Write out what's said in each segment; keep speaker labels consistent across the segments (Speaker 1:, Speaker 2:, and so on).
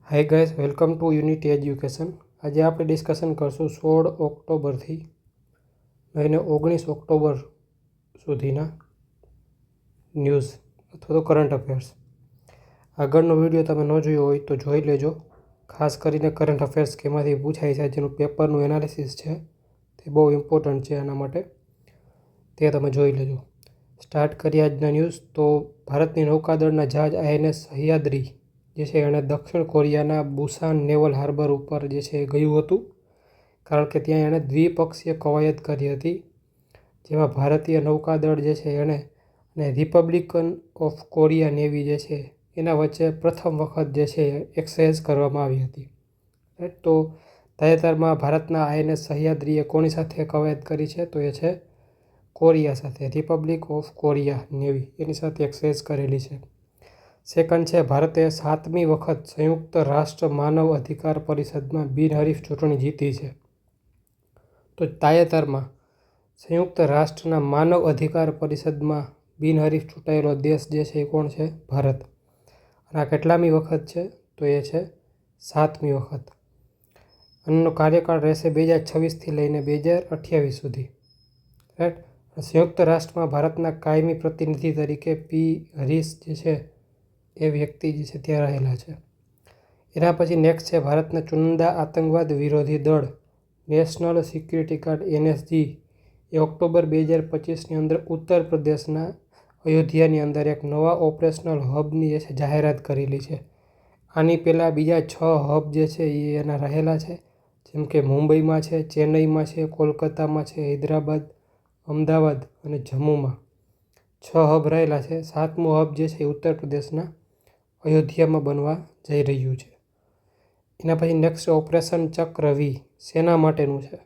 Speaker 1: Hi guys, welcome to Unity Education. આજે આપણે discussion કરશું 16 ઓક્ટોબરથી લઈને 19 ઓક્ટોબર સુધીના ન્યૂઝ અથવા તો કરંટ અફેર્સ. આગળનો વિડીયો તમે ન જોયો હોય તો જોઈ લેજો. ખાસ કરીને કરંટ અફેર્સ કેમાંથી પૂછાય છે, જેનું પેપરનું એનાલિસિસ છે તે બહુ ઇમ્પોર્ટન્ટ છે. આના માટે તે તમે જોઈ લેજો. સ્ટાર્ટ કરીએ આજના ન્યૂઝ. તો ભારતની નૌકાદળના જહાજ INS સહ્યાદ્રી જે છે એણે દક્ષિણ કોરિયાના બુસાન નેવલ હાર્બર ઉપર જે છે એ ગયું હતું, કારણ કે ત્યાં એણે દ્વિપક્ષીય કવાયત કરી હતી, જેમાં ભારતીય નૌકાદળ જે છે એણે અને રિપબ્લિકન ઓફ કોરિયા નેવી જે છે એના વચ્ચે પ્રથમ વખત જે છે એક્સરસાઇઝ કરવામાં આવી હતી. તો તાજેતરમાં ભારતના INS સહ્યાદ્રીએ કોની સાથે કવાયત કરી છે? તો એ છે કોરિયા સાથે, રિપબ્લિક ઓફ કોરિયા નેવી એની સાથે એક્સરસાઇઝ કરેલી છે. સેકન્ડ છે, ભારતે 7મી વખત સંયુક્ત રાષ્ટ્ર માનવ અધિકાર પરિષદમાં બિનહરીફ ચૂંટણી જીતી છે. તો તાજેતરમાં સંયુક્ત રાષ્ટ્રના માનવ અધિકાર પરિષદમાં બિનહરીફ ચૂંટાયેલો દેશ જે છે એ કોણ છે? ભારત. અને આ કેટલામી વખત છે? તો એ છે 7મી વખત. આનો કાર્યકાળ રહેશે 2026થી લઈને 2028 સુધી. રાઈટ. સંયુક્ત રાષ્ટ્રમાં ભારતના કાયમી પ્રતિનિધિ તરીકે P. હરીશ જે છે એ વ્યક્તિ જે છે ત્યાં રહેલા છે. એના પછી નેક્સ્ટ છે, ભારતના ચુનિંદા આતંકવાદ વિરોધી દળ નેશનલ સિક્યુરિટી ગાર્ડ NSG એ ઓક્ટોબર 2025ની અંદર ઉત્તર પ્રદેશના અયોધ્યાની અંદર એક નવા ઓપરેશનલ હબની જે છે જાહેરાત કરેલી છે. આની પહેલાં બીજા 6 હબ જે છે એ એના રહેલા છે, જેમ કે મુંબઈમાં છે, ચેન્નઈમાં છે, કોલકાતામાં છે, હૈદરાબાદ, અમદાવાદ અને જમ્મુમાં 6 હબ રહેલા છે. 7મું હબ જે છે એ ઉત્તર પ્રદેશના અયોધ્યામાં બનવા જઈ રહ્યું છે. એના પછી નેક્સ્ટ ઓપરેશન ચક્રવ્યૂહ શેના માટેનું છે?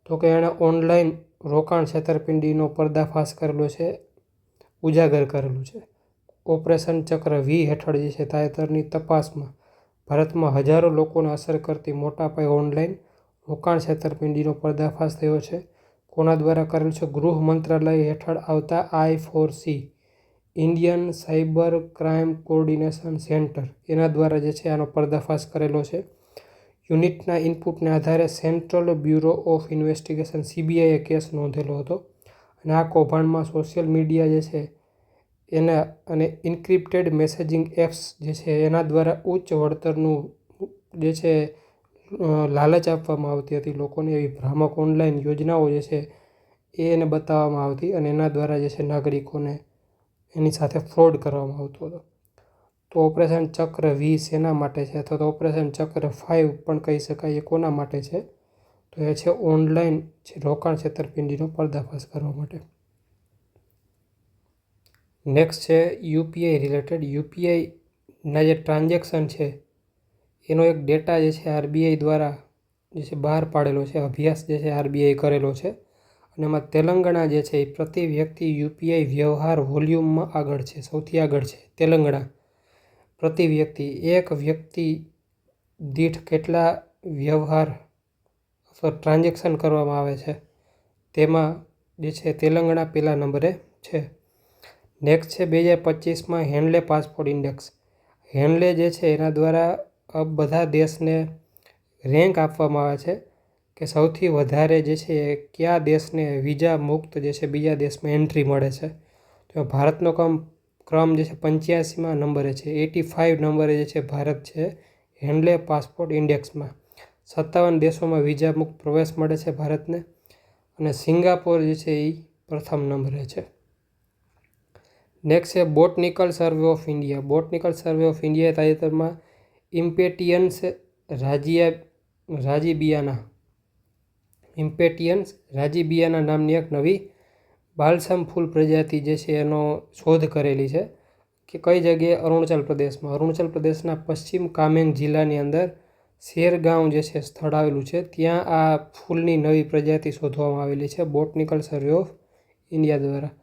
Speaker 1: તો કે એણે ઓનલાઈન રોકાણ છેતરપિંડીનો પર્દાફાશ કરેલો છે, ઉજાગર કરેલું છે. ઓપરેશન ચક્રવ્યૂહ હેઠળ જે છે તાજેતરની તપાસમાં ભારતમાં હજારો લોકોને અસર કરતી મોટા પાયે ઓનલાઈન રોકાણ છેતરપિંડીનો પર્દાફાશ થયો છે. કોના દ્વારા કરેલ છે? ગૃહ મંત્રાલય હેઠળ આવતા I4C Indian cyber crime coordination centre એના દ્વારા જે છે આનો પર્દાફાશ કરેલો છે. યુનિટના ઇનપુટને આધારે સેન્ટ્રલ બ્યુરો ઓફ ઇન્વેસ્ટિગેશન CBIએ કેસ નોંધેલો હતો. અને આ કૌભાંડમાં સોશિયલ મીડિયા જે છે એના અને ઇન્ક્રિપ્ટેડ મેસેજિંગ એપ્સ જે છે એના દ્વારા ઉચ્ચ વળતરનું જે છે લાલચ આપવામાં આવતી હતી લોકોને. એવી ભ્રામક ઓનલાઈન યોજનાઓ જે છે એને બતાવવામાં આવતી અને એના દ્વારા જે છે નાગરિકોને એની સાથે ફ્રોડ કરવામાં આવતો હતો. તો ઓપરેશન ચક્રવ્યૂહ શેના માટે છે? અથવા તો ઓપરેશન ચક્ર 5 પણ કહી શકાય. એ કોના માટે છે? તો એ છે ઓનલાઈન રોકાણ છેતરપિંડીનો પર્દાફાશ કરવા માટે. નેક્સ્ટ છે UPI રિલેટેડ. UPIના જે ટ્રાન્ઝેક્શન છે એનો એક ડેટા જે છે RBI દ્વારા જે છે બહાર પાડેલો છે, અભ્યાસ જે છે RBI કરેલો છે. અને એમાં તેલંગાણા જે છે એ પ્રતિ વ્યક્તિ UPI વ્યવહાર વોલ્યુમમાં આગળ છે, સૌથી આગળ છે તેલંગાણા. પ્રતિ વ્યક્તિ, એક વ્યક્તિ દીઠ કેટલા વ્યવહાર અથવા ટ્રાન્ઝેક્શન કરવામાં આવે છે તેમાં જે છે તેલંગાણા પહેલા નંબરે છે. નેક્સ્ટ છે 2025માં હેન્ડલે પાસપોર્ટ ઇન્ડેક્સ. હેન્ડલે જે છે એના દ્વારા બધા દેશને રેન્ક આપવામાં આવે છે કે સૌથી વધારે જે છે કયા દેશને વિઝા મુક્ત જે છે બીજા દેશમાં એન્ટ્રી મળે છે. તો ભારતનો ક્રમ જે છે 85મા નંબરે છે. 85 નંબરે જે છે ભારત છે હેન્ડલે પાસપોર્ટ ઇન્ડેક્સમાં. 57 દેશોમાં વિઝા મુક્ત પ્રવેશ મળે છે ભારતને. અને સિંગાપોર જે છે એ પ્રથમ નંબરે છે. નેક્સ્ટ છે botanical survey of India. Botanical survey of ઇન્ડિયાએ તાજેતરમાં ઇમ્પેટિયન્સ રાજિબિયાના નામની એક નવી બાલ્સમ ફૂલ પ્રજાતિ જે છે એનો શોધ કરેલી છે કે કઈ જગ્યાએ? અરુણાચલ પ્રદેશમાં. અરુણાચલ પ્રદેશના પશ્ચિમ કામેંગ જિલ્લાની અંદર શેરગાંવ જે છે સ્થળ આવેલું છે, ત્યાં આ ફૂલની નવી પ્રજાતિ શોધવામાં આવેલી છે બોટનિકલ સર્વે ઓફ ઇન્ડિયા દ્વારા.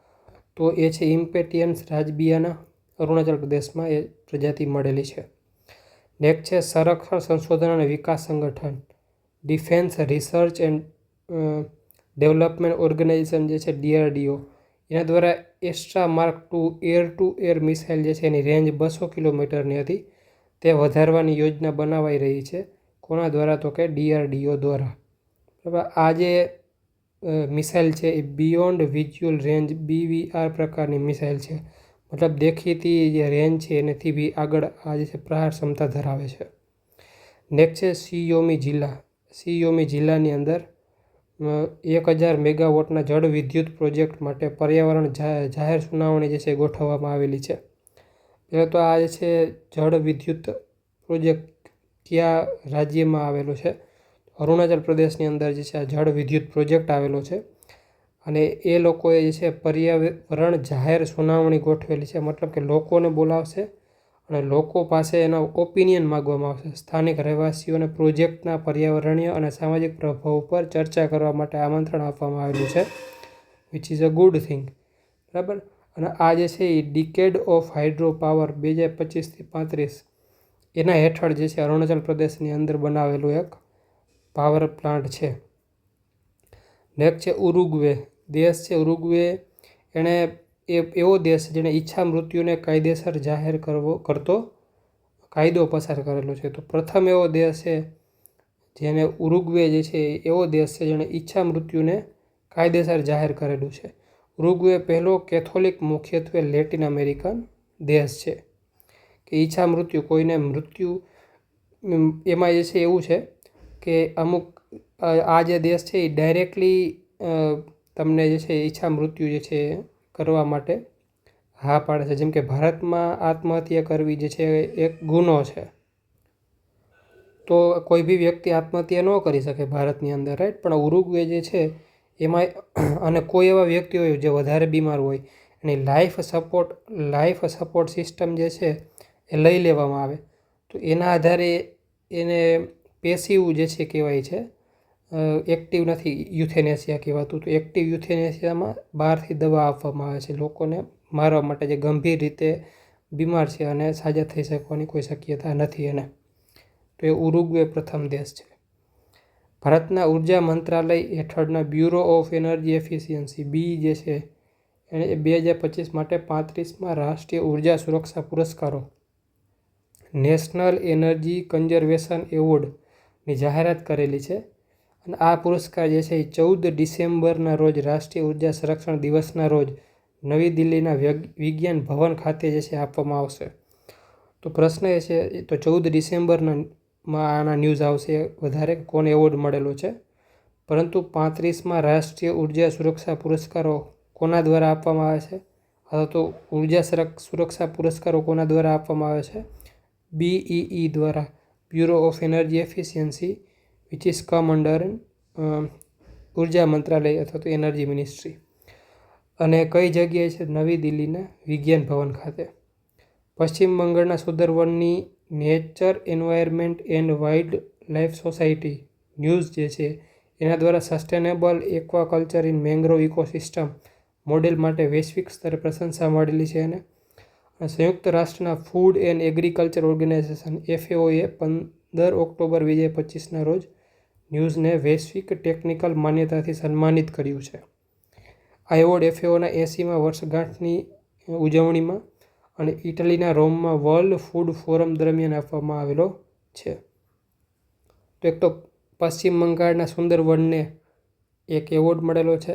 Speaker 1: તો એ છે ઇમ્પેટિયન્સ રાજબિયાના, અરુણાચલ પ્રદેશમાં એ પ્રજાતિ મળેલી છે. નેક્સ્ટ છે સંરક્ષણ સંશોધન અને વિકાસ સંગઠન, defence research and development organisation જે છે DRDO, એના દ્વારા Astra mark II air to air missile જે છે એની રેન્જ 200 કિલોમીટરની હતી. તે વધારવાની યોજના બનાવાઈ રહી છે. કોના દ્વારા? તો કે DRDO દ્વારા. બરાબર. આ જે મિસાઇલ છે એ બિયોન્ડ વિઝ્યુઅલ રેન્જ BVR પ્રકારની મિસાઇલ છે. મતલબ દેખીતી જે રેન્જ છે એનાથી બી આગળ આ જે છે પ્રહાર ક્ષમતા ધરાવે છે. નેક્સ્ટ છે શિયોમી જિલ્લા. શિયોમી જિલ્લાની અંદર 1000 મેગાવોટના જળ વિદ્યુત પ્રોજેક્ટ માટે પર્યાવરણ જાહેર સુનાવણી જે છે ગોઠવવામાં આવેલી છે. પહેલાં તો આ જે છે જળ વિદ્યુત પ્રોજેક્ટ કયા રાજ્યમાં આવેલો છે? અરુણાચલ પ્રદેશની અંદર જે છે આ જળ વિદ્યુત પ્રોજેક્ટ આવેલો છે. અને એ લોકોએ જે છે પર્યાવરણ જાહેર સુનાવણી ગોઠવેલી છે. મતલબ કે લોકોને બોલાવશે અને લોકો પાસે એનો ઓપિનિયન માગવામાં આવશે. સ્થાનિક રહેવાસીઓને પ્રોજેક્ટના પર્યાવરણીય અને સામાજિક પ્રભાવ પર ચર્ચા કરવા માટે આમંત્રણ આપવામાં આવેલું છે, which is a good thing. બરાબર. અને આ જે છે એ ડિકેડ ઓફ હાઇડ્રો પાવર 2025થી 35 એના હેઠળ જે છે અરુણાચલ પ્રદેશની અંદર બનાવેલું એક પાવર પ્લાન્ટ છે. નેક્સ્ટ છે ઉરુગ્વે. દેશ છે ઉરુગ્વે. એણે એવો દેશ જેણે ઈચ્છા મૃત્યુને કાયદેસર જાહેર કરતો કાયદો પસાર કરેલો છે. તો પ્રથમ એવો દેશ છે જેને ઉરુગ્વે જે છે એવો દેશ છે જેણે ઈચ્છા મૃત્યુને કાયદેસર જાહેર કરેલું છે. ઉરુગ્વે પહેલો કેથોલિક મુખ્યત્વે લેટિન અમેરિકન દેશ છે કે ઈચ્છા મૃત્યુ કોઈને મૃત્યુ એમાં જે છે એવું છે કે અમુક આ જે દેશ છે એ ડાયરેક્ટલી તમને જે છે ઈચ્છા મૃત્યુ જે છે કરવા માટે હા પાડે છે. જેમ કે ભારતમાં આત્મહત્યા કરવી જે છે એક ગુનો છે. તો કોઈ બી વ્યક્તિ આત્મહત્યા ન કરી શકે ભારતની અંદર, રાઈટ. પણ ઉરુગ્વે જે છે એમાં અને કોઈ એવા વ્યક્તિ હોય જે વધારે બીમાર હોય એની લાઈફ સપોર્ટ સિસ્ટમ જે છે એ લઈ લેવામાં આવે. તો એના આધારે એને પેસિવ જે છે કહેવાય છે, એક્ટિવ નથી યુથેનેસિયા કહેવાતું. તો એક્ટિવ યુથેનેસિયામાં બહારથી દવા આપવામાં આવે છે લોકોને મારવા માટે જે ગંભીર રીતે બીમાર છે અને સાજા થઈ શકવાની કોઈ શક્યતા નથી એને. તો એ ઉરુગ્વે પ્રથમ દેશ છે. ભારતના ઉર્જા મંત્રાલય હેઠળના બ્યુરો ઓફ એનર્જી એફિશિયન્સી બી જે છે એણે 2025 માટે 35માં રાષ્ટ્રીય ઉર્જા સુરક્ષા પુરસ્કારો નેશનલ એનર્જી કન્ઝર્વેશન એવોર્ડની જાહેરાત કરેલી છે. અને આ પુરસ્કાર જે છે એ 14 ડિસેમ્બરના રોજ રાષ્ટ્રીય ઉર્જા સંરક્ષણ દિવસના રોજ નવી દિલ્હીના વિજ્ઞાન ભવન ખાતે જે છે આપવામાં આવશે. તો પ્રશ્ન એ છે, તો 14 ડિસેમ્બરમાં આના ન્યૂઝ આવશે વધારે કોને એવોર્ડ મળેલો છે. પરંતુ 35માં રાષ્ટ્રીય ઉર્જા સુરક્ષા પુરસ્કારો કોના દ્વારા આપવામાં આવે છે? અથવા તો ઉર્જા સુરક્ષા પુરસ્કારો કોના દ્વારા આપવામાં આવે છે? BEE દ્વારા, bureau of energy efficiency which is come under ઉર્જા મંત્રાલય અથવા તો એનર્જી મિનિસ્ટ્રી. અને કઈ જગ્યાએ છે? નવી દિલ્હીના વિજ્ઞાન ભવન ખાતે. પશ્ચિમ બંગાળના સુંદરવનની nature environment and wild life society ન્યૂઝ જે છે એના દ્વારા sustainable aquaculture in mangrove ecosystem model માટે વૈશ્વિક સ્તરે પ્રશંસા મળેલી છે એને. સંયુક્ત રાષ્ટ્રના ફૂડ એન્ડ એગ્રીકલ્ચર ઓર્ગેનાઇઝેશન FAOએ 15 ઓક્ટોબર 2025ના રોજ ન્યૂઝને વૈશ્વિક ટેકનિકલ માન્યતાથી સન્માનિત કર્યું છે. આ એવોર્ડ FAOના 80મા વર્ષગાંઠની ઉજવણીમાં અને ઇટલીના રોમમાં વર્લ્ડ ફૂડ ફોરમ દરમિયાન આપવામાં આવેલો છે. તો એક તો પશ્ચિમ બંગાળના સુંદરવનને એક એવોર્ડ મળેલો છે.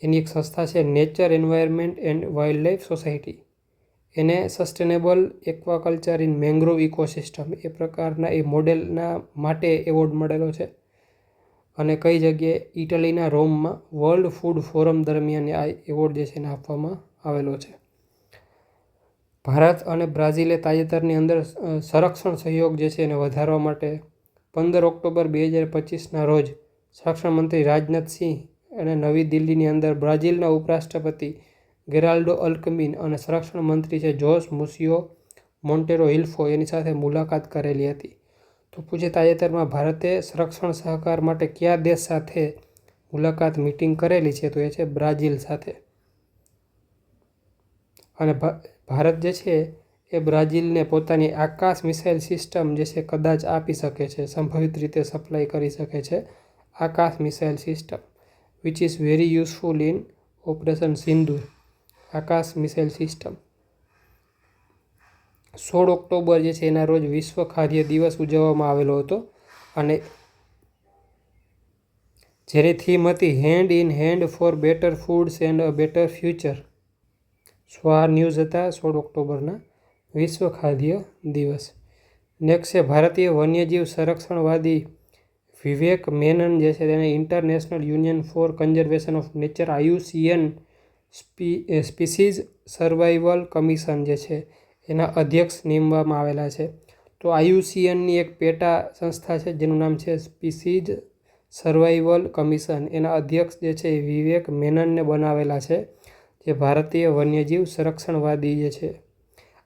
Speaker 1: એની એક સંસ્થા છે nature environment and wild life society. એને sustainable aquaculture in mangrove ecosystem એ પ્રકારના એ મોડેલના માટે એવોર્ડ મળેલો છે. અને કઈ જગ્યાએ? ઇટલીના રોમમાં વર્લ્ડ ફૂડ ફોરમ દરમિયાન આ એવોર્ડ જે છે એને આપવામાં આવેલો છે. ભારત અને બ્રાઝિલે તાજેતરની અંદર સંરક્ષણ સહયોગ જે છે એને વધારવા માટે 15 ઓક્ટોબર 2025ના રોજ સંરક્ષણ મંત્રી રાજનાથસિંહ અને નવી દિલ્હીની અંદર બ્રાઝિલના ઉપરાષ્ટ્રપતિ ગેરાલ્ડો અલ્કમિન અને સંરક્ષણ મંત્રી છે જોસ મુસિયો મોન્ટેરો હિલ્ફો એની સાથે મુલાકાત કરેલી હતી. તો પૂછે તાજેતરમાં ભારતે સંરક્ષણ સહકાર માટે કયા દેશ સાથે મુલાકાત મીટિંગ કરેલી છે? તો એ છે બ્રાઝિલ સાથે. અને ભારત જે છે એ બ્રાઝિલને પોતાની આકાશ મિસાઇલ સિસ્ટમ જે છે કદાચ આપી શકે છે, સંભવિત રીતે સપ્લાય કરી શકે છે Akash missile system which is very useful in operation Sindoor. Akash missile system 16 October જે છે એના રોજ વિશ્વ ખાદ્ય દિવસ ઉજવવામાં આવેલો હતો અને જેની થીમ હતી hand in hand for better foods and a better future. So આ ન્યૂઝ હતા 16 ઓક્ટોબરના વિશ્વ ખાદ્ય દિવસ. નેક્સ્ટ છે ભારતીય વન્યજીવ સંરક્ષણવાદી વિવેક મેનન જે છે તેને International Union for Conservation of Nature IUCN species survival commission જે છે એના અધ્યક્ષ નીમવામાં આવેલા છે. તો IUCNની એક પેટા સંસ્થા છે જેનું નામ છે સ્પીસીઝ સર્વાઇવલ કમિશન. એના અધ્યક્ષ જે છે એ વિવેક મેનનને બનાવેલા છે, જે ભારતીય વન્યજીવ સંરક્ષણવાદી જે છે.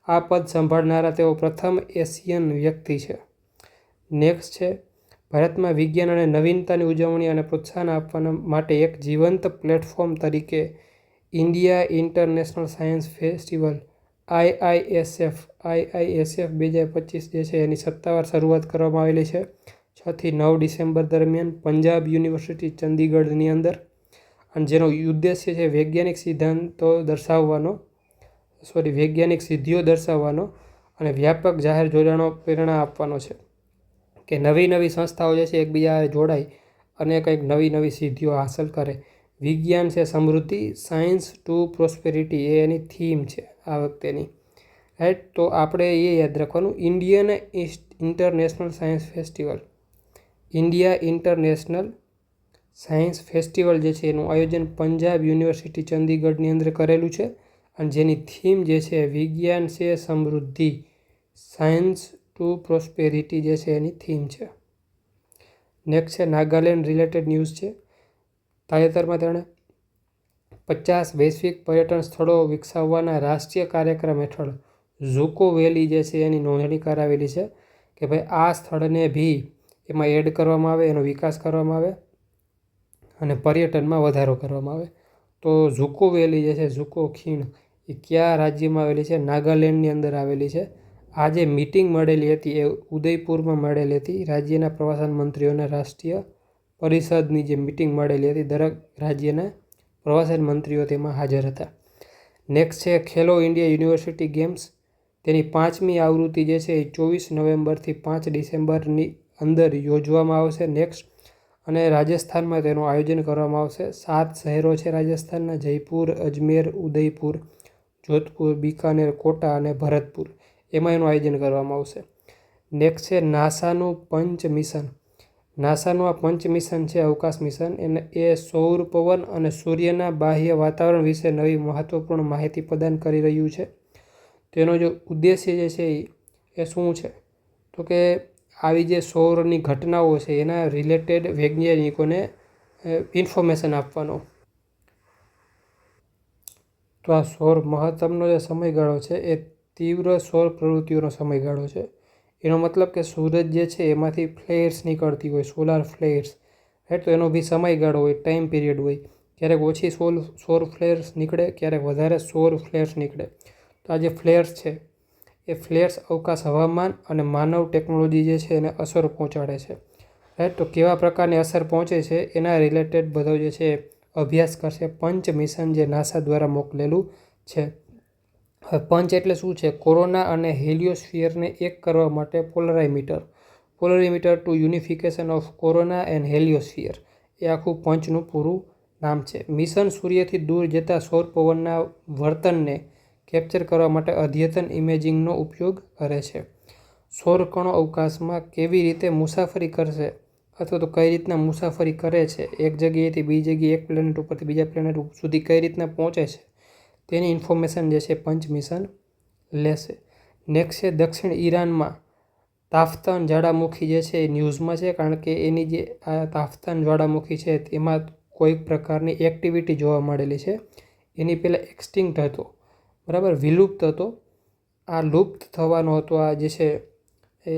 Speaker 1: આ પદ સંભાળનારા તેઓ પ્રથમ એશિયન વ્યક્તિ છે. નેક્સ્ટ છે ભારતમાં વિજ્ઞાન અને નવીનતાની ઉજવણી અને પ્રોત્સાહન આપવા માટે એક જીવંત પ્લેટફોર્મ તરીકે India international science festival IISF 2025 જે છે એની સત્તાવાર શરૂઆત કરવામાં આવેલી છે 6 થી 9 ડિસેમ્બર દરમિયાન પંજાબ યુનિવર્સિટી ચંદીગઢની અંદર, અને જેનો ઉદ્દેશ્ય છે વૈજ્ઞાનિક સિદ્ધિઓ દર્શાવવાનો અને વ્યાપક જાહેર જોડાણો પ્રેરણા આપવાનો છે કે નવી સંસ્થાઓ જે છે એકબીજા જોડાય અને કંઈક નવી સિદ્ધિઓ હાંસલ કરે. વિજ્ઞાન છે સમૃદ્ધિ, સાયન્સ ટુ પ્રોસ્પેરિટી એ એની થીમ છે આ વખતેની, રાઈટ. તો આપણે એ યાદ રાખવાનું Indian international science festival, India international science festival જે છે એનું આયોજન પંજાબ યુનિવર્સિટી ચંદીગઢની અંદર કરેલું છે, અને જેની થીમ જે છે વિજ્ઞાન છે સમૃદ્ધિ, સાયન્સ ટુ પ્રોસ્પેરિટી જે છે એની થીમ છે. નેક્સ્ટ છે નાગાલેન્ડ રિલેટેડ ન્યૂઝ છે. તાજેતરમાં તેણે 50 વૈશ્વિક પર્યટન સ્થળો વિકસાવવાના રાષ્ટ્રીય કાર્યક્રમ હેઠળ ઝુકો વેલી જે છે એની નોંધણી કરાવેલી છે કે ભાઈ આ સ્થળને બી એમાં એડ કરવામાં આવે, એનો વિકાસ કરવામાં આવે અને પર્યટનમાં વધારો કરવામાં આવે. તો ઝુકો વેલી જે છે, ઝુકો ખીણ, એ કયા રાજ્યમાં આવેલી છે? નાગાલેન્ડની અંદર આવેલી છે. આ જે મિટિંગ મળેલી હતી એ ઉદયપુરમાં મળેલી હતી. રાજ્યના પ્રવાસન મંત્રીઓના રાષ્ટ્રીય પરિષદની જે મિટિંગ મળેલી હતી, દરેક રાજ્યના પ્રવાસન મંત્રીઓ તેમાં હાજર હતા. નેક્સ્ટ છે ખેલો ઇન્ડિયા યુનિવર્સિટી ગેમ્સ. તેની 5મી આવૃત્તિ જે છે એ 24 નવેમ્બરથી 5 ડિસેમ્બરની અંદર યોજવામાં આવશે. નેક્સ્ટ, અને રાજસ્થાનમાં તેનું આયોજન કરવામાં આવશે. 7 શહેરો છે રાજસ્થાનના: જયપુર, અજમેર, ઉદયપુર, જોધપુર, બિકાનેર, કોટા અને ભરતપુર. એમાં એનું આયોજન કરવામાં આવશે. નેક્સ્ટ છે નાસાનું પંચ મિશન. નાસાનું આ પંચ મિશન છે અવકાશ મિશન, એ સૌર પવન અને સૂર્યના બાહ્ય વાતાવરણ વિશે નવી મહત્વપૂર્ણ માહિતી પ્રદાન કરી રહ્યું છે. તેનો જો ઉદ્દેશ્ય જે છે એ શું છે? તો કે આવી જે સૌરની ઘટનાઓ છે એના રિલેટેડ વૈજ્ઞાનિકોને ઇન્ફોર્મેશન આપવાનો. તો આ સૌર મહત્તમનો જે સમયગાળો છે એ તીવ્ર સૌર પ્રવૃત્તિઓનો સમયગાળો છે. એનો મતલબ કે સૂરજ જે છે એમાંથી ફ્લેર્સ નીકળતી હોય, સોલાર ફ્લેર્સ, રાઈટ. તો એનો બી સમયગાળો હોય, ટાઈમ પીરિયડ હોય. ક્યારેક ઓછી સૌર ફ્લેર્સ નીકળે, ક્યારેક વધારે સૌર ફ્લેર્સ નીકળે. તો આ જે ફ્લેર્સ છે એ ફ્લેર્સ અવકાશ, હવામાન અને માનવ ટેકનોલોજી જે છે એને અસર પહોંચાડે છે, રાઈટ. તો કેવા પ્રકારની અસર પહોંચે છે એના રિલેટેડ બધો જે છે અભ્યાસ કરશે પંચ મિશન, જે નાસા દ્વારા મોકલેલું છે. હવે પંચ એટલે શું છે? કોરોના અને હેલિયોસ્ફિયરને એક કરવા માટે polarimeter to unification of corona and heliosphere, એ આખું પંચનું પૂરું નામ છે. મિશન સૂર્યથી દૂર જતા સૌર પવનના વર્તનને કેપ્ચર કરવા માટે અદ્યતન ઇમેજિંગનો ઉપયોગ કરે છે. સૌર કણો અવકાશમાં કેવી રીતે મુસાફરી કરશે અથવા તો કઈ રીતના મુસાફરી કરે છે, એક જગ્યાએથી બીજી જગ્યાએ, એક પ્લેનેટ ઉપરથી બીજા પ્લેનેટ સુધી કઈ રીતના પહોંચે છે, તેની ઇન્ફોર્મેશન જે છે પંચ મિશન લેશે. નેક્સ્ટ છે દક્ષિણ ઈરાનમાં તાફતાન જ્વાળામુખી જે છે એ ન્યૂઝમાં છે, કારણ કે એની જે આ તાફતાન જ્વાળામુખી છે તેમાં કોઈ પ્રકારની એક્ટિવિટી જોવા મળેલી છે. એની પહેલાં એક્સટિંક્ટ હતો, બરાબર, વિલુપ્ત હતો. આ લુપ્ત થવાનો હતો. આ જે છે એ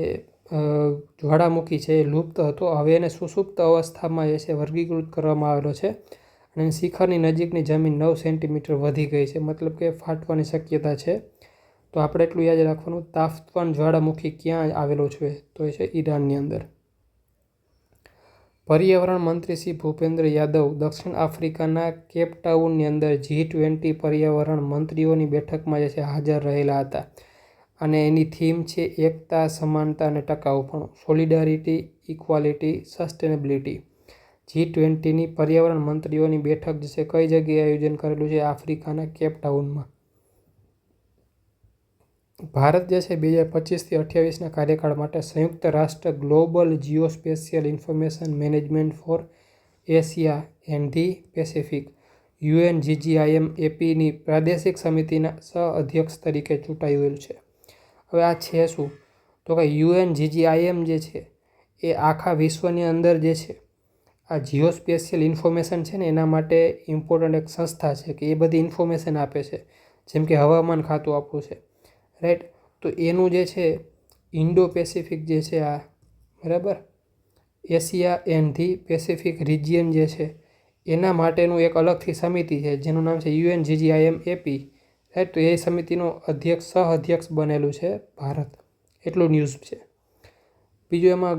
Speaker 1: જ્વાળામુખી છે એ લુપ્ત હતો. હવે એને સુષુપ્ત અવસ્થામાં જે છે વર્ગીકૃત કરવામાં આવેલો છે, અને શિખરની નજીકની જમીન 9 સેન્ટીમીટર વધી ગઈ છે, મતલબ કે ફાટવાની શક્યતા છે. તો આપણે એટલું યાદ રાખવાનું, તાફતાન જ્વાળામુખી ક્યાં આવેલો છે? તો એ છે ઈરાનની અંદર. પર્યાવરણ મંત્રી શ્રી ભૂપેન્દ્ર યાદવ દક્ષિણ આફ્રિકાના કેપટાઉનની અંદર G20 પર્યાવરણ મંત્રીઓની બેઠકમાં જે છે હાજર રહેલા હતા. અને એની થીમ છે એકતા, સમાનતા અને ટકાઉપણું, સોલિડારિટી, ઇક્વાલિટી, સસ્ટેનેબિલિટી. G20ની પર્યાવરણ મંત્રીઓની બેઠક જે છે કઈ જગ્યાએ આયોજન કરેલું છે? આફ્રિકાના કેપટાઉનમાં. ભારત જે છે 2025થી 28ના કાર્યકાળ માટે સંયુક્ત રાષ્ટ્ર global geospatial information management for Asia and the Pacific UNGGIM-APની પ્રાદેશિક સમિતિના સહ-અધ્યક્ષ તરીકે ચૂંટાયેલ છે. હવે આ છે શું? તો કે UNGGIM જે છે એ આખા વિશ્વની અંદર જે છે આ જિયોસ્પેશિયલ ઇન્ફોર્મેશન છે ને એના માટે ઇમ્પોર્ટન્ટ એક સંસ્થા છે કે એ બધી ઇન્ફોર્મેશન આપે છે. જેમ કે હવામાન ખાતું આપણું છે, રાઈટ? તો એનું જે છે ઇન્ડો પેસિફિક જે છે આ, બરાબર, Asia and the Pacific region જે છે એના માટેનું એક અલગથી સમિતિ છે જેનું નામ છે UNGGIM-AP, રાઈટ? તો એ સમિતિનો સહ-અધ્યક્ષ બનેલું છે ભારત. એટલું ન્યૂઝ છે. બીજું એમાં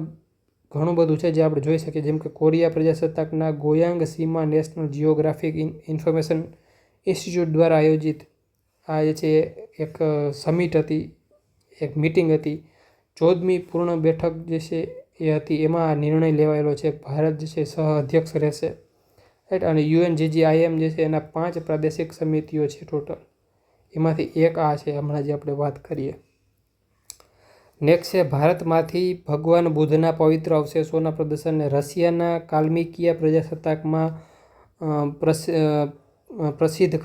Speaker 1: ઘણું બધું છે જે આપણે જોઈ શકીએ, જેમ કે કોરિયા પ્રજાસત્તાકના ગોયાંગ સીમા નેશનલ જિયોગ્રાફિક ઇન્ફોર્મેશન ઇન્સ્ટિટ્યૂટ દ્વારા આયોજિત આ જે છે એક સમિટ હતી, એક મિટિંગ હતી. 14મી પૂર્ણ બેઠક જે છે એ હતી. એમાં આ નિર્ણય લેવાયેલો છે ભારત જે છે સહ-અધ્યક્ષ રહેશે, રાઈટ? અને UNGGIM જે છે એના 5 પ્રાદેશિક સમિતિઓ છે ટોટલ. એમાંથી એક આ છે હમણાં જે આપણે વાત કરીએ. નેક્સ્ટ છે ભારતમાંથી ભગવાન બુદ્ધના પવિત્ર અવશેષોના પ્રદર્શનને રશિયાના કાલ્મિકિયા પ્રજાસત્તાકમાં પ્રસિદ્ધ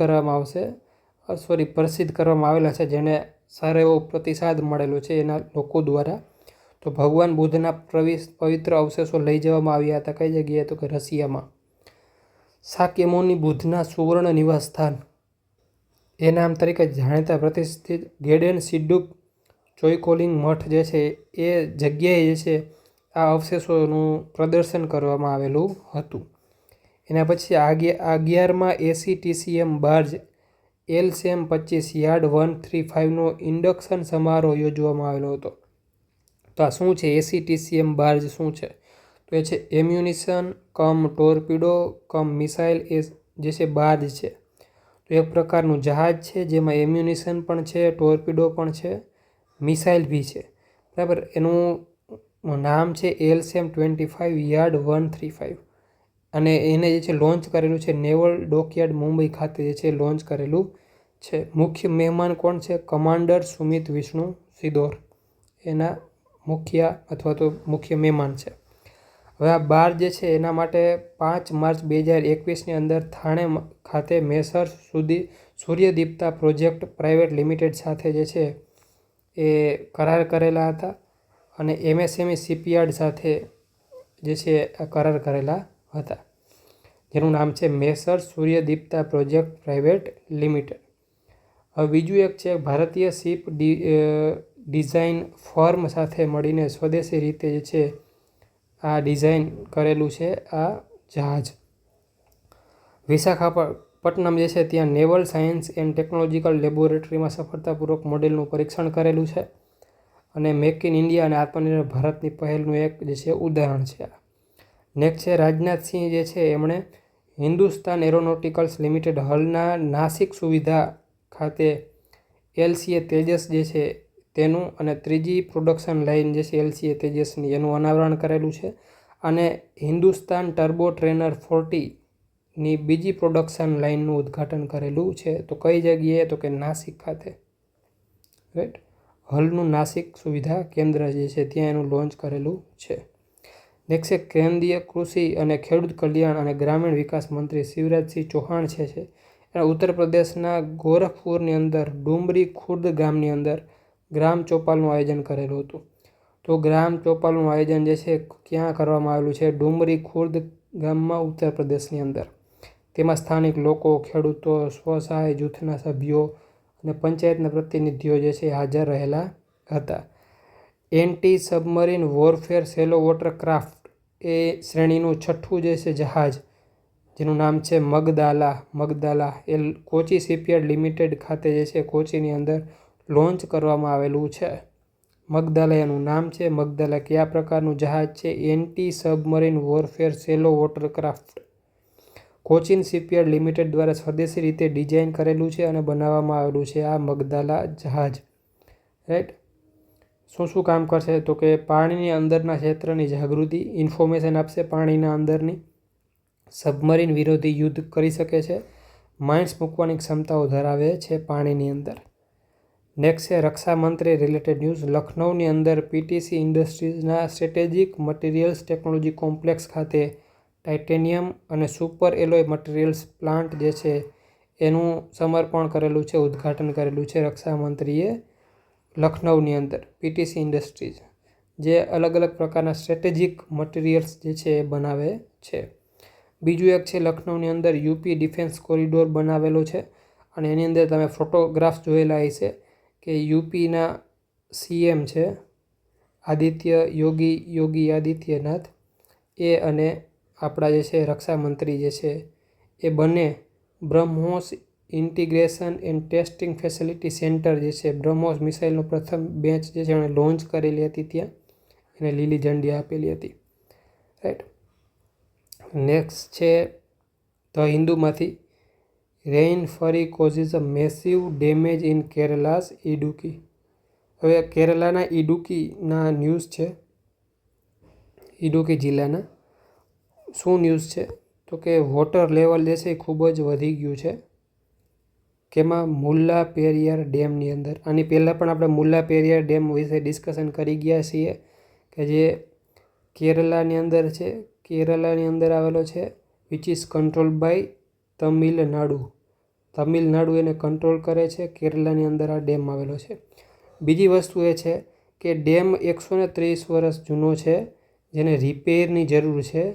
Speaker 1: કરવામાં આવેલા છે, જેને સારો એવો પ્રતિસાદ મળેલો છે એના લોકો દ્વારા. તો ભગવાન બુદ્ધના પવિત્ર અવશેષો લઈ જવામાં આવ્યા હતા કઈ જગ્યાએ? તો કે રશિયામાં. શાક્યમુનિ બુદ્ધના સુવર્ણ નિવાસ સ્થાન એ નામ તરીકે જાણીતા પ્રતિષ્ઠિત ગેડેન સિડુક ચોઇકોલિંગ મઠ જે છે એ જગ્યાએ જે છે આ અવશેષોનું પ્રદર્શન કરવામાં આવેલું હતું. એના પછી 11મા ACTCM બાર્જ LSM-25 યાર્ડ 135નો ઇન્ડક્શન સમારોહ યોજવામાં આવેલો હતો. તો આ શું છે? ACTCM બાર્જ શું છે? તો એ છે એમ્યુનિશન કમ ટોર્પિડો કમ મિસાઇલ જે છે બાર્જ છે. તો એક પ્રકારનું જહાજ છે જેમાં એમ્યુનિશન પણ છે, ટોર્પિડો પણ છે, મિસાઇલ બી છે, બરાબર? એનું નામ છે LSM-25 યાર્ડ 135 અને એને જે છે લોન્ચ કરેલું છે નેવલ ડોકયાર્ડ મુંબઈ ખાતે જે છે લોન્ચ કરેલું છે. મુખ્ય મહેમાન કોણ છે? કમાન્ડર સુમિત વિષ્ણુ સિદોર એના મુખ્ય મહેમાન છે. હવે આ બાર જે છે એના માટે 5 માર્ચ 2021ની અંદર થાણે ખાતે મેસર્સ સૂર્યદીપ્તા પ્રોજેક્ટ પ્રાઇવેટ લિમિટેડ સાથે જે છે એ કરાર કરેલા હતા અને MSME શિપયાર્ડ સાથે જે છે આ કરાર કરેલા હતા, જેનું નામ છે મેસર્સ સૂર્યદીપ્તા પ્રોજેક્ટ પ્રાઇવેટ લિમિટેડ. હવે બીજું એક છે ભારતીય શિપ ડિઝાઇન ફર્મ સાથે મળીને સ્વદેશી રીતે જે છે આ ડિઝાઇન કરેલું છે આ જહાજ. વિશાખાપટ્ટનમ જે છે ત્યાં નેવલ સાયન્સ એન્ડ ટેકનોલોજીકલ લેબોરેટરીમાં સફળતાપૂર્વક મોડેલનું પરીક્ષણ કરેલું છે અને મેક ઇન ઇન્ડિયા અને આત્મનિર્ભર ભારતની પહેલનું એક જે છે ઉદાહરણ છે. નેક્સ્ટ છે રાજનાથસિંહ જે છે એમણે હિન્દુસ્તાન એરોનોટિકલ્સ લિમિટેડ હલના નાસિક સુવિધા ખાતે LCA તેજસ જે છે તેનું અને ત્રીજી પ્રોડક્શન લાઇન જે છે LCA તેજસની એનું અનાવરણ કરેલું છે અને હિન્દુસ્તાન ટર્બો ટ્રેનર 40ની બીજી પ્રોડક્શન લાઇનનું ઉદ્ઘાટન કરેલું છે. તો કઈ જગ્યાએ? તો કે નાસિક ખાતે, રાઈટ? હલનું નાસિક સુવિધા કેન્દ્ર જે છે ત્યાં એનું લોન્ચ કરેલું છે. નેક્સ્ટ છે કેન્દ્રીય કૃષિ અને ખેડૂત કલ્યાણ અને ગ્રામીણ વિકાસ મંત્રી શિવરાજસિંહ ચૌહાણ છે એના ઉત્તર પ્રદેશના ગોરખપુરની અંદર ડુમરી ખુર્દ ગામની અંદર ગ્રામ ચોપાલનું આયોજન કરેલું હતું. તો ગ્રામ ચોપાલનું આયોજન જે છે ક્યાં કરવામાં આવેલું છે? ડુમરી ખુર્દ ગામમાં ઉત્તર પ્રદેશની અંદર. તેમાં સ્થાનિક લોકો, ખેડૂતો, સ્વસહાય જૂથના સભ્યો અને પંચાયતના પ્રતિનિધિઓ જે છે હાજર રહેલા હતા. Anti submarine warfare shallow water craft એ શ્રેણીનું 6થું જે છે જહાજ જેનું નામ છે મગદાલા એ કોચી શિપયાર્ડ લિમિટેડ ખાતે જે છે કોચીની અંદર લોન્ચ કરવામાં આવેલું છે. મગદાલા એનું નામ છે. મગદાલા કયા પ્રકારનું જહાજ છે? Anti submarine warfare shallow water craft. Cochin shipyard limited દ્વારા સ્વદેશી રીતે ડિઝાઇન કરેલું છે અને બનાવવામાં આવેલું છે આ મગદાલા જહાજ, રાઈટ. શું કામ કરશે? તો કે પાણીની અંદરના ક્ષેત્રની જાગૃતિ, ઇન્ફોર્મેશન આપશે પાણીના અંદરની, સબમરીન વિરોધી યુદ્ધ કરી શકે છે, માઇન્સ મૂકવાની ક્ષમતાઓ ધરાવે છે પાણીની અંદર. નેક્સ્ટ છે રક્ષા મંત્રી રિલેટેડ ન્યૂઝ. લખનૌની અંદર પીટીસી ઇન્ડસ્ટ્રીઝના સ્ટ્રેટેજિક મટીરિયલ્સ ટેકનોલોજી કોમ્પ્લેક્સ ખાતે ટાઇટેનિયમ અને સુપર એલોય મટીરિયલ્સ પ્લાન્ટ જે છે એનું સમર્પણ કરેલું છે, ઉદ્ઘાટન કરેલું છે રક્ષા મંત્રીએ લખનૌની અંદર. પીટીસી ઇન્ડસ્ટ્રીઝ જે અલગ અલગ પ્રકારના સ્ટ્રેટેજિક મટીરિયલ્સ જે છે એ બનાવે છે. બીજું એક છે લખનૌની અંદર યુપી ડિફેન્સ કોરિડોર બનાવેલો છે અને એની અંદર તમે ફોટોગ્રાફ્સ જોયેલા હશે કે યુપીના સીએમ છે યોગી આદિત્યનાથ, એ અને આપણા જે છે રક્ષા મંત્રી જે છે એ બંને BrahMos integration and testing facility centre જે છે, બ્રહ્મોસ મિસાઇલનો પ્રથમ બેચ જે છે એણે લોન્ચ કરેલી હતી, ત્યાં એને લીલી ઝંડી આપેલી હતી. રાઈટ. નેક્સ્ટ છે ધ હિન્દુમાંથી rain fury causes a massive damage in Kerala's Idukki. હવે કેરલાના ઇડુકીના ન્યૂઝ છે, ઇડુકી જિલ્લાના. શું ન્યૂઝ છે? તો કે વોટર લેવલ જે છે એ ખૂબ જ વધી ગયું છે. કેમાં? મુલ્લા પેરિયાર ડેમની અંદર. આની પહેલાં પણ આપણે મુલ્લા પેરિયાર ડેમ વિશે ડિસ્કશન કરી ગયા છીએ કે જે કેરલાની અંદર છે, કેરલાની અંદર આવેલો છે, which is control by Tamil Nadu. Tamil Nadu એને કંટ્રોલ કરે છે. કેરલાની અંદર આ ડેમ આવેલો છે. બીજી વસ્તુ એ છે કે ડેમ 130 વર્ષ જૂનો છે, જેને રિપેરની જરૂર છે,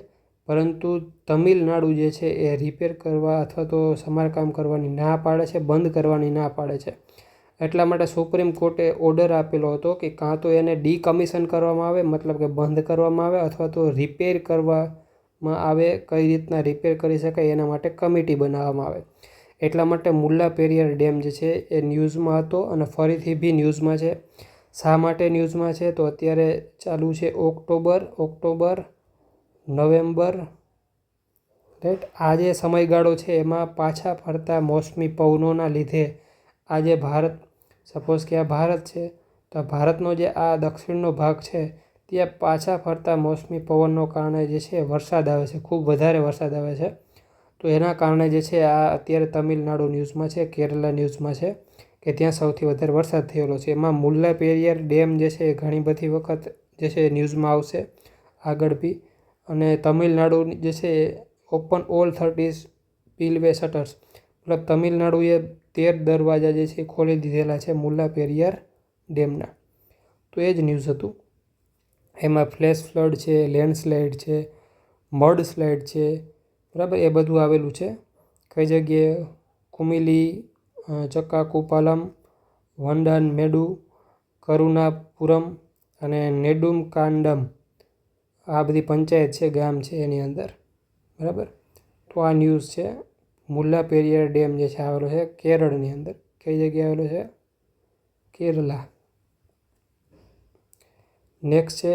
Speaker 1: પરંતુ તમિલનાડુ જે છે એ રિપેર કરવા અથવા તો સમારકામ કરવાની ના પાડે છે, બંધ કરવાની ના પાડે છે. એટલા માટે સુપ્રીમ કોર્ટે ઓર્ડર આપેલો હતો કે કાં તો એને ડીકમિશન કરવામાં આવે, મતલબ કે બંધ કરવામાં આવે, અથવા તો રિપેર કરવામાં આવે. કઈ રીતના રિપેર કરી શકાય એના માટે કમિટી બનાવવામાં આવે. એટલા માટે મુલ્લા પેરિયાર ડેમ જે છે એ ન્યૂઝમાં હતો અને ફરીથી બી ન્યૂઝમાં છે. શા માટે ન્યૂઝમાં છે? તો અત્યારે ચાલુ છે ઓક્ટોબર, નવેમ્બર, રાઈટ. આ જે સમયગાળો છે એમાં પાછા ફરતા મોસમી પવનોના લીધે આજે ભારત, સપોઝ કે આ ભારત છે, તો ભારતનો જે આ દક્ષિણનો ભાગ છે ત્યાં પાછા ફરતા મોસમી પવનનો કારણે જે છે વરસાદ આવે છે, ખૂબ વધારે વરસાદ આવે છે. તો એના કારણે જે છે આ અત્યારે તમિલનાડુ ન્યૂઝમાં છે, કેરલા ન્યૂઝમાં છે કે ત્યાં સૌથી વધારે વરસાદ થયેલો છે. એમાં મુલ્લા પેરિયાર ડેમ જે છે એ ઘણી બધી વખત જે છે ન્યૂઝમાં આવશે આગળ બી. અને તમિલનાડુ જે છે એ ઓપન ઓલ 30 સ્પિલવે શટર્સ, મતલબ તમિલનાડુએ 13 દરવાજા જે છે ખોલી દીધેલા છે મુલ્લા પેરિયાર ડેમના. તો એ જ ન્યૂઝ હતું. એમાં ફ્લેશ ફ્લડ છે, લેન્ડસ્લાઇડ છે, મડ સ્લાઇડ છે, બરાબર, એ બધું આવેલું છે. કઈ જગ્યાએ? કુમિલી, ચક્કાકુપાલમ, વંડાન મેડુ, કરુણાપુરમ અને નેડુમકાંડમ, આ બધી પંચાયત છે, ગામ છે એની અંદર, બરાબર. તો આ ન્યૂઝ છે. મુલ્લા પેરિયાર ડેમ જે છે આવેલો છે કેરળની અંદર. કઈ જગ્યાએ આવેલો છે? કેરલા. નેક્સ્ટ છે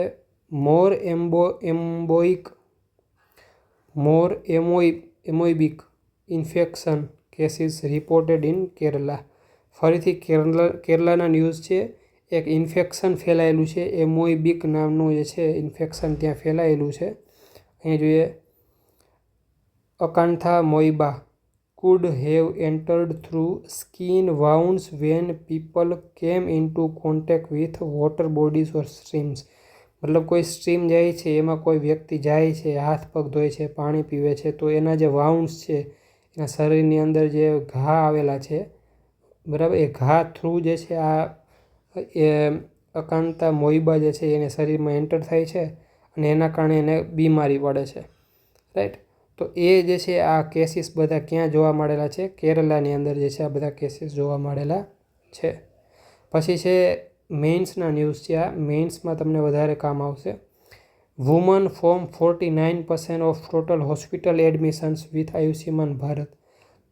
Speaker 1: amoebic infection cases reported in Kerala. ફરીથી કેરલાના ન્યૂઝ છે. એક ઇન્ફેક્શન ફેલાયેલું છે, એમોઇબિક નામનું જે છે ઇન્ફેક્શન ત્યાં ફેલાયેલું છે. અહીં જોઈએ, અકાન્થા મોઇબા could have entered through skin wounds when people came into contact with water bodies or streams. મતલબ કોઈ સ્ટ્રીમ જાય છે, એમાં કોઈ વ્યક્તિ જાય છે, હાથ પગ ધોય છે, પાણી પીવે છે, તો એના જે વાઉન્ડ્સ છે, એના શરીરની અંદર જે ઘા આવેલા છે, બરાબર, એ ઘા થ્રુ જે છે આ એ અકાંતા મોઇબા જે છે એને શરીરમાં એન્ટર થાય છે અને એના કારણે એને બીમારી પડે છે. રાઈટ. તો એ જે છે આ કેસીસ બધા ક્યાં જોવા મળેલા છે? કેરલાની અંદર જે છે આ બધા કેસીસ જોવા મળેલા છે. પછી છે મેઇન્સના ન્યૂઝ છે. આ મેઇન્સમાં તમને વધારે કામ આવશે. Woman form 49% of total hospital admissions with Ayushman Bharat.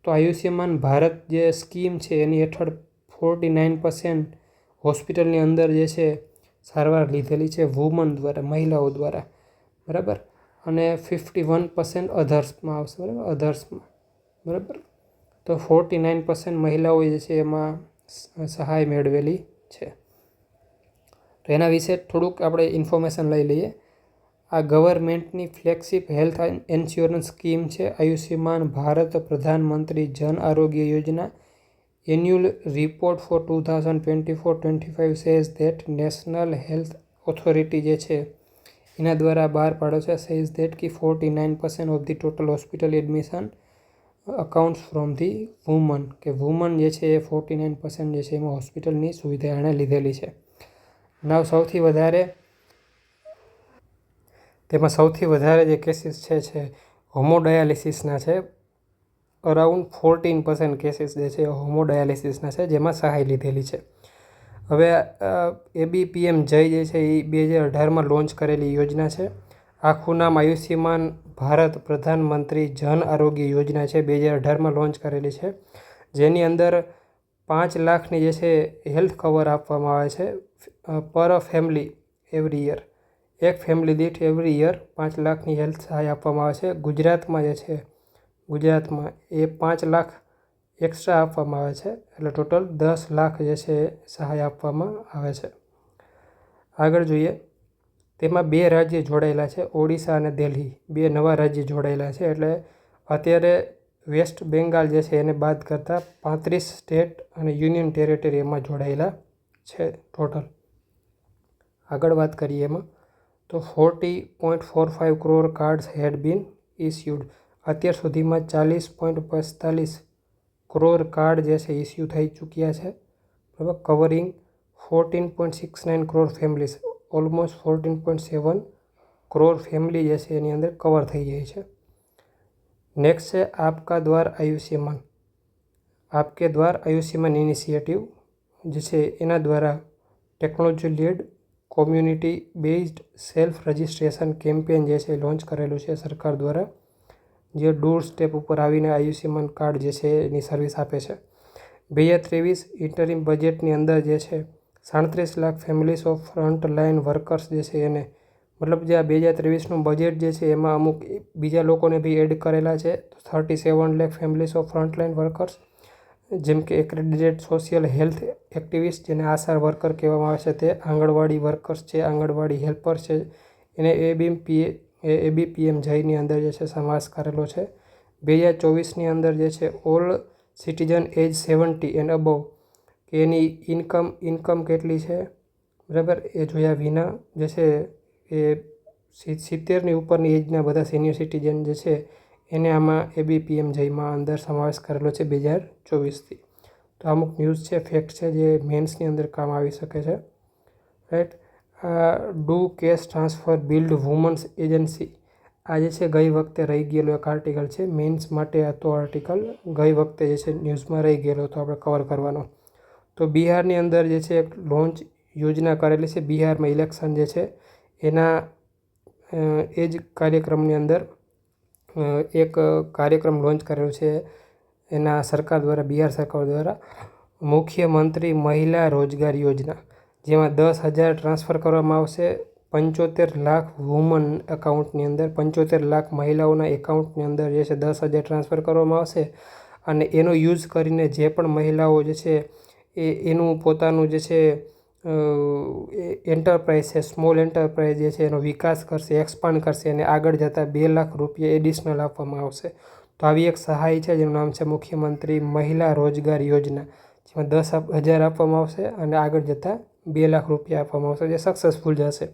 Speaker 1: તો આયુષ્યમાન ભારત જે સ્કીમ છે એની હેઠળ 49% હોસ્પિટલની અંદર જે છે સારવાર લીધેલી છે વુમન દ્વારા, મહિલાઓ દ્વારા, બરાબર. અને 51% અધર્સમાં આવશે, બરાબર, અધર્સમાં, બરાબર. તો 49% મહિલાઓ જે છે એમાં સહાય મેળવેલી છે. તો એના વિશે થોડુંક આપણે ઇન્ફોર્મેશન લઈ લઈએ. આ ગવર્મેન્ટની ફ્લેગશિપ હેલ્થ ઇન્સ્યોરન્સ સ્કીમ છે. આયુષ્યમાન ભારત પ્રધાનમંત્રી Jan Arogya Yojana. Annual report for 2024-25 says that National Health Authority જે છે એના દ્વારા બહાર પાડો છે. સેઝ ધેટ કે 49% of the total hospital admission accounts from the woman, કે વુમન જે છે એ 49% જે છે એમાં હોસ્પિટલની સુવિધા એણે લીધેલી છે. નાવ સૌથી વધારે જે કેસીસ છે હોમોડાયાલિસિસના છે. અરાઉન્ડ 14% કેસીસ જે છે હોમોડાયાલિસિસના છે જેમાં સહાય લીધેલી છે. હવે ABPM જય જે છે એ 2018માં લોન્ચ કરેલી યોજના છે. આખું નામ આયુષ્યમાન ભારત પ્રધાનમંત્રી જન આરોગ્ય યોજના છે. 2018માં લોન્ચ કરેલી છે, જેની અંદર 5 લાખની જે છે હેલ્થ કવર આપવામાં આવે છે પર ફેમિલી એવરી યર. એક ફેમિલી દીઠ એવરી યર 5 લાખની હેલ્થ સહાય આપવામાં આવે છે. ગુજરાતમાં એ 5 લાખ એક્સ્ટ્રા આપવામાં આવે છે, એટલે ટોટલ 10 લાખ જે છે સહાય આપવામાં આવે છે. આગળ જોઈએ, તેમાં 2 રાજ્ય જોડાયેલા છે, ઓડિશા અને દિલ્હી. 2 નવા રાજ્ય જોડાયેલા છે, એટલે અત્યારે વેસ્ટ બેંગાલ જે છે એને બાદ કરતાં 35 સ્ટેટ અને યુનિયન ટેરેટરી એમાં જોડાયેલા છે ટોટલ. આગળ વાત કરીએ એમાં તો 40.45 crore કાર્ડ્સ હેડ બીન ઇસ્યુડ. અત્યાર સુધીમાં 40.45 કરોડ કાર્ડ જે છે ઇસ્યુ થઈ ચૂક્યા છે, બરાબર. Covering 14.69 crore families. Almost 14.7 crore family જે છે એની અંદર કવર થઈ જાય છે. નેક્સ્ટ છે આપકા દ્વાર આયુષ્યમાન. આપકે દ્વાર આયુષ્યમાન ઇનિશિયેટિવ જે છે એના દ્વારા technology lead community based self registration campaign જે છે લોન્ચ કરેલું છે સરકાર દ્વારા, જે ડોર સ્ટેપ ઉપર આવીને આયુષ્યમાન કાર્ડ જે છે એની સર્વિસ આપે છે. 2023 ઇન્ટરિમ બજેટની અંદર જે છે 37 lakh families of front line workers જે છે એને, મતલબ જે આ 2023નું બજેટ જે છે એમાં અમુક બીજા લોકોને બી એડ કરેલા છે. 37 lakh families of front line workers, જેમ કે એક્રેડિટેડ સોશિયલ હેલ્થ એક્ટિવિસ્ટ, જેને આશા વર્કર કહેવામાં આવે છે, તે આંગણવાડી વર્કર્સ છે, આંગણવાડી હેલ્પર છે, એને ABPM જયની અંદર જે છે સમાવેશ કરેલો છે. 2024ની અંદર જે છે all citizen age 70 and above, કે એની ઇન્કમ કેટલી છે, બરાબર, એ જોયા વિના જે છે એ 70ની ઉપરની એજના બધા સિનિયર સિટીઝન જે છે એને આમાં ABPM જયમાં અંદર સમાવેશ કરેલો છે 2024થી. તો અમુક ન્યૂઝ છે, ફેક્ટ છે, જે મેન્સની અંદર કામ આવી શકે છે, right. Do cash transfer build women's agency. આ જે છે ગઈ વખતે રહી ગયેલો એક આર્ટિકલ છે, મેન્સ માટે હતો આર્ટિકલ, ગઈ વખતે જે છે ન્યૂઝમાં રહી ગયેલો તો આપણે કવર કરવાનો. તો બિહારની અંદર જે છે એક લોન્ચ યોજના કરેલી છે. બિહારમાં ઇલેક્શન જે છે એના એ જ કાર્યક્રમની અંદર એક કાર્યક્રમ લોન્ચ કરેલો છે એના સરકાર દ્વારા, બિહાર સરકાર દ્વારા, મુખ્યમંત્રી મહિલા રોજગાર યોજના, જેમાં 10,000 ટ્રાન્સફર કરવામાં આવશે 75 લાખ વુમન એકાઉન્ટની અંદર. 75 લાખ મહિલાઓના એકાઉન્ટની અંદર જે છે 10,000 ટ્રાન્સફર કરવામાં આવશે, અને એનો યુઝ કરીને જે પણ મહિલાઓ જે છે એનું પોતાનું જે છે એન્ટરપ્રાઇઝ છે, સ્મોલ એન્ટરપ્રાઇઝ જે છે એનો વિકાસ કરશે, એક્સપાન્ડ કરશે, અને આગળ જતાં 2 લાખ રૂપિયા એડિશનલ આપવામાં આવશે. તો આવી એક સહાય છે જેનું નામ છે મુખ્યમંત્રી મહિલા રોજગાર યોજના, જેમાં 10,000 આપવામાં આવશે અને આગળ જતાં 2 લાખ રૂપિયા આપવામાં આવશે, જે સક્સેસફુલ જશે.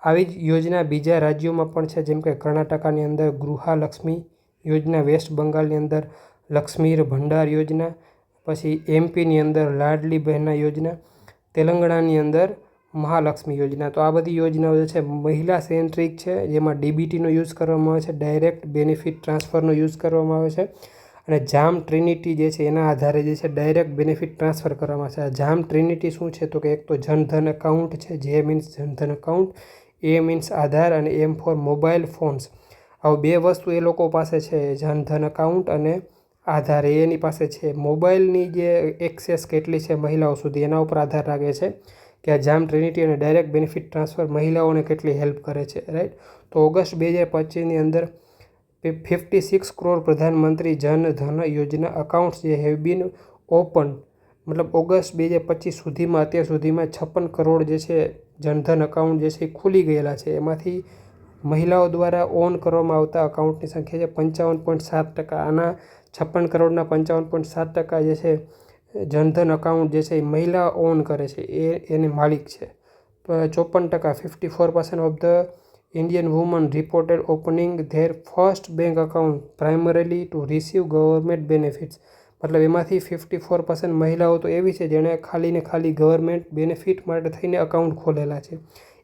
Speaker 1: આવી જ યોજના બીજા રાજ્યોમાં પણ છે, જેમ કે કર્ણાટકાની અંદર ગૃહાલક્ષ્મી યોજના, વેસ્ટ બંગાળની અંદર લક્ષ્મીર ભંડાર યોજના, પછી MPની અંદર લાડલી બહેના યોજના, તેલંગાણાની અંદર મહાલક્ષ્મી યોજના. તો આ બધી યોજનાઓ જે છે મહિલા સેન્ટ્રિક છે, જેમાં DBTનો યુઝ કરવામાં આવે છે, ડાયરેક્ટ બેનિફિટ ટ્રાન્સફરનો યુઝ કરવામાં આવે છે, અને જામ ટ્રિનિટી જે છે એના આધારે જે છે ડાયરેક્ટ બેનિફિટ ટ્રાન્સફર કરવામાં આવે છે. આ જામ ટ્રિનિટી શું છે, તો કે એક તો જનધન એકાઉન્ટ છે, જે મીન્સ જનધન એકાઉન્ટ, એ મીન્સ આધાર, અને M ફોર મોબાઈલ ફોન્સ. આવું 2 વસ્તુ એ લોકો પાસે છે, જનધન એકાઉન્ટ અને આધાર, એની પાસે છે. મોબાઈલની જે એક્સેસ કેટલી છે મહિલાઓ સુધી, એના ઉપર આધાર રાખે છે કે આ જામ ટ્રિનિટી અને ડાયરેક્ટ બેનિફિટ ટ્રાન્સફર મહિલાઓને કેટલી હેલ્પ કરે છે, રાઈટ. તો ઓગસ્ટ 2025ની અંદર 56 કરોડ પ્રધાનમંત્રી જન ધન યોજના અકાઉન્ટ્સ જે હેવ બીન ઓપન, મતલબ ઓગસ્ટ 2025 સુધીમાં, અત્યાર સુધીમાં 56 કરોડ જે છે જનધન અકાઉન્ટ જે છે એ ખુલી ગયેલા છે. એમાંથી મહિલાઓ દ્વારા ઓન કરવામાં આવતા અકાઉન્ટની સંખ્યા છે 55.7%. આના 56 કરોડના 55.7% જે છે જનધન અકાઉન્ટ જે છે એ મહિલા ઓન કરે છે, એને માલિક છે. 54% 54% of the Indian woman reported opening there first bank account primarily two receive government benefits. મતલબ એમાંથી 54% મહિલાઓ તો એવી છે જેણે ખાલી ને ખાલી ગવર્મેન્ટ બેનિફિટ માટે થઈને અકાઉન્ટ ખોલેલા છે.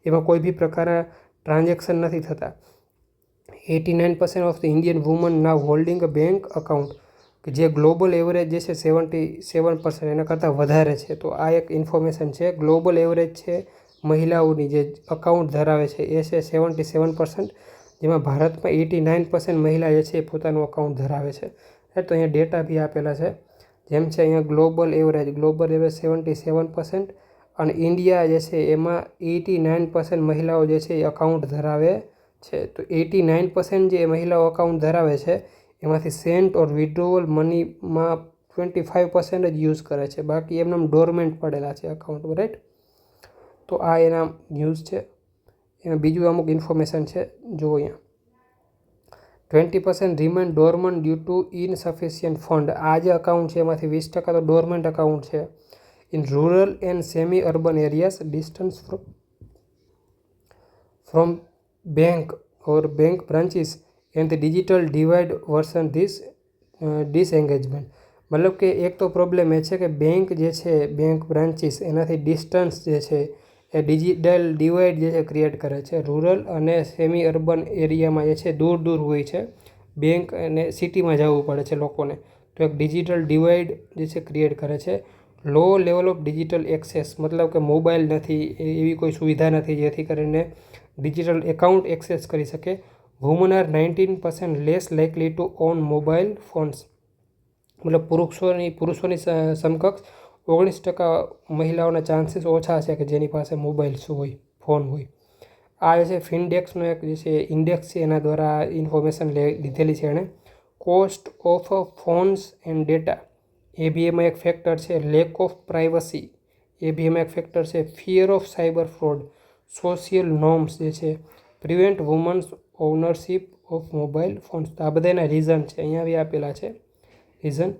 Speaker 1: એમાં કોઈ બી પ્રકારના ટ્રાન્ઝેક્શન નથી થતા. 89% of the Indian woman now holding a bank account, કે જે ગ્લોબલ એવરેજ જે છે 77% એના કરતાં વધારે છે. તો આ એક ઇન્ફોર્મેશન છે. ગ્લોબલ એવરેજ છે મહિલાઓની જે અકાઉન્ટ ધરાવે છે એ છે 77%, જેમાં ભારતમાં 89% મહિલા જે છે એ પોતાનું અકાઉન્ટ ધરાવે છે. તો અહીંયા ડેટા બી આપેલા છે. જેમ છે અહીંયા ગ્લોબલ એવરેજ 77% અને ઇન્ડિયા જે છે એમાં 89% મહિલાઓ જે છે એ અકાઉન્ટ ધરાવે છે. તો 89% જે મહિલાઓ અકાઉન્ટ ધરાવે છે એમાંથી સેન્ટ ઓર વિડ્રોવલ મનીમાં 25% જ યુઝ કરે છે. બાકી એમને ડોરમેન્ટ પડેલા છે અકાઉન્ટ, રાઈટ. તો આ એના ન્યૂઝ છે. એમાં બીજું અમુક ઇન્ફોર્મેશન છે, જો અહીંયા 20% remain dormant due to insufficient fund. આ જે અકાઉન્ટ છે એમાંથી 20% તો ડોરમેન્ટ અકાઉન્ટ છે. In rural and semi urban areas distance from bank or bank branches and the digital divide versus disengagement. મતલબ કે એક તો પ્રોબ્લેમ એ છે કે બેંક જે છે, બેંક બ્રાન્ચીસ એનાથી ડિસ્ટન્સ જે છે એ ડિજિટલ ડિવાઇડ જે છે ક્રિએટ કરે છે. રૂરલ અને સેમી અર્બન એરિયામાં જે છે દૂર દૂર હોય છે બેંક, અને સિટીમાં જવું પડે છે લોકોને. તો એક ડિજિટલ ડિવાઇડ જે છે ક્રિએટ કરે છે. Low level of digital access, મતલબ કે મોબાઈલ નથી, એવી કોઈ સુવિધા નથી જેથી કરીને ડિજિટલ એકાઉન્ટ એક્સેસ કરી શકે. Women are 19% less likely to own mobile phones. મતલબ પુરુષોની સમકક્ષ 19% મહિલાઓના ચાન્સીસ ઓછા છે કે જેની પાસે મોબાઈલ્સ હોય, ફોન હોય. આ જે છે ફિનડેક્સનો એક જે છે ઇન્ડેક્સ છે, એના દ્વારા ઇન્ફોર્મેશન લીધેલી છે એણે. Cost of phones and data, એ બી એમાં એક ફેક્ટર છે. લેક ઓફ પ્રાઇવસી, એ બી એમાં એક ફેક્ટર છે. Fear of cyber fraud, social norms જે છે, prevent women's ownership of mobile phones. આ બધા એના રીઝન છે, અહીંયા બી આપેલા છે reason.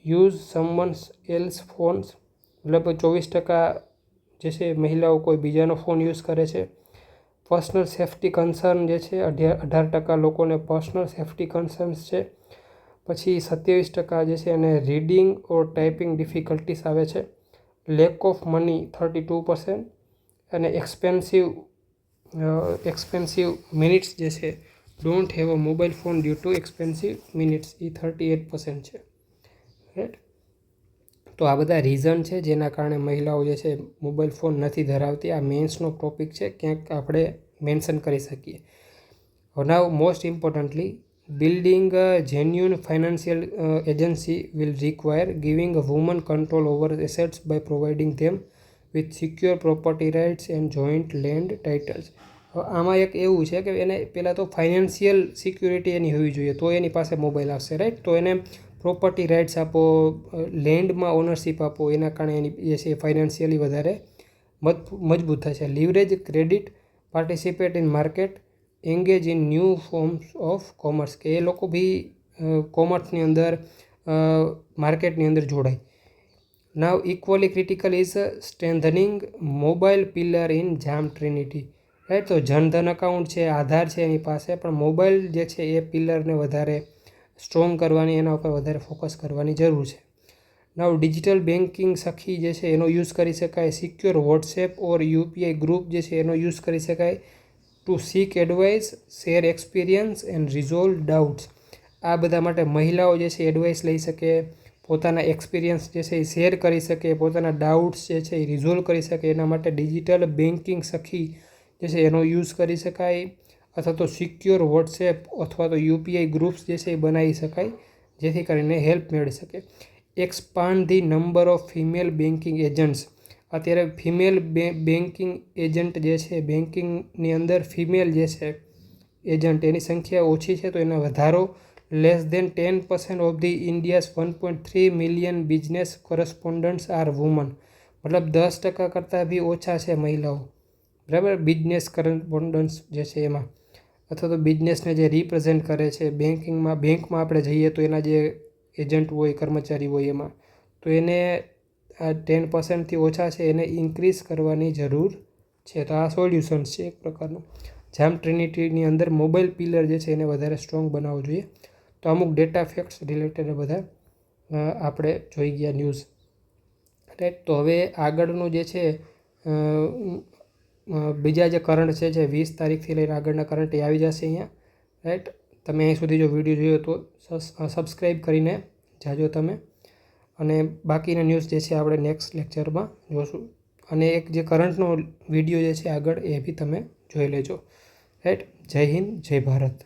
Speaker 1: Use someone's else phones, મતલબ 24% જે છે મહિલાઓ કોઈ બીજાનો ફોન યુઝ કરે છે. પર્સનલ સેફ્ટી કન્સર્ન જે છે 18% લોકોને પર્સનલ સેફ્ટી કન્સર્ન્સ છે. પછી 27% જે છે એને રીડિંગ ઓર ટાઈપિંગ ડિફિકલ્ટીસ આવે છે. લેક ઓફ મની 32%, અને એક્સપેન્સિવ મિનિટ્સ જે છે, don't have a mobile phone due to expensive minutes, એ 38% છે, રાઈટ. તો આ બધા રીઝન છે જેના કારણે મહિલાઓ જે છે મોબાઈલ ફોન નથી ધરાવતી. આ મેન્સનો ટોપિક છે, ક્યાંક આપણે મેન્શન કરી શકીએ. Now most importantly, building a genuine financial agency will require giving a woman control over assets by providing them with secure property rights and joint land titles. આમાં એક એવું છે કે એને પહેલાં તો ફાઇનાન્શિયલ સિક્યુરિટી એની હોવી જોઈએ, તો એની પાસે મોબાઈલ આવશે, રાઈટ. તો એને પ્રોપર્ટી રાઇટ્સ આપો, લેન્ડમાં ઓનરશિપ આપો, એના કારણે એની જે છે ફાઇનાન્શિયલી વધારે મજબૂત થશે. Leverage credit, participate in market, engage in new forms of commerce, કે એ લોકો બી કોમર્સની અંદર, માર્કેટની અંદર જોડાય. Now equally critical is strengthening mobile pillar in JAM trinity, right. તો જનધન અકાઉન્ટ છે, આધાર છે એની પાસે, પણ મોબાઈલ જે છે એ પિલરને વધારે સ્ટ્રોંગ કરવાની, એના ઉપર વધારે ફોકસ કરવાની જરૂર છે. નાવ ડિજિટલ બેન્કિંગ સખી જે છે એનો યુઝ કરી શકાય. Secure WhatsApp or UPI group જે છે એનો યુઝ કરી શકાય. To seek advice, share experience and resolve doubts. આ બધા માટે મહિલાઓ જે છે એડવાઇસ લઈ શકે, પોતાના એક્સપિરિયન્સ જે છે એ શેર કરી શકે, પોતાના ડાઉટ્સ જે છે એ રિઝોલ્વ કરી શકે. એના માટે ડિજિટલ બેન્કિંગ સખી જે છે એનો યુઝ કરી શકાય, અથવા તો સિક્યોર વોટ્સએપ અથવા તો યુપીઆઈ ગ્રુપ્સ જે છે એ બનાવી શકાય, જેથી કરીને હેલ્પ મેળવી શકે. Expand the number of female banking agents. અત્યારે ફિમેલ બેન્કિંગ એજન્ટ જે છે, બેન્કિંગની અંદર ફિમેલ જે છે એજન્ટ, એની સંખ્યા ઓછી છે, તો એનો વધારો. Less than 10% of the India's 1.3 million business correspondents are women. મતલબ 10% કરતાં બી ઓછા છે મહિલાઓ, બરાબર, બિઝનેસ કરસ્પોન્ડન્સ જે છે એમાં, અથવા તો બિઝનેસને જે રિપ્રેઝેન્ટ કરે છે બેંકમાં આપણે જઈએ તો એના જે એજન્ટ હોય, કર્મચારી હોય એમાં, તો એને આ 10%થી ઓછા છે એને ઇન્ક્રીઝ કરવાની જરૂર છે. તો આ સોલ્યુશન્સ છે એક પ્રકારનું. જામ ટ્રિનિટીની અંદર મોબાઈલ પિલર જે છે એને વધારે સ્ટ્રોંગ બનાવવો જોઈએ. તો અમુક ડેટા ફેક્ટ્સ રિલેટેડ બધા આપણે જોઈ ગયા ન્યૂઝ, રાઈટ. તો હવે આગળનું જે છે બીજા જે કરંટ છે જે 20 તારીખથી લઈને આગળના કરંટ એ આવી જશે અહીંયા, રાઈટ. તમે અહીં સુધી જો વિડીયો જોયો તો સબસ્ક્રાઈબ કરીને જાજો તમે, અને બાકીના ન્યૂઝ જે છે આપણે નેક્સ્ટ લેક્ચરમાં જોશું. અને એક જે કરંટનો વિડીયો જે છે આગળ એ બી તમે જોઈ લેજો, રાઈટ. જય હિન્દ, જય ભારત.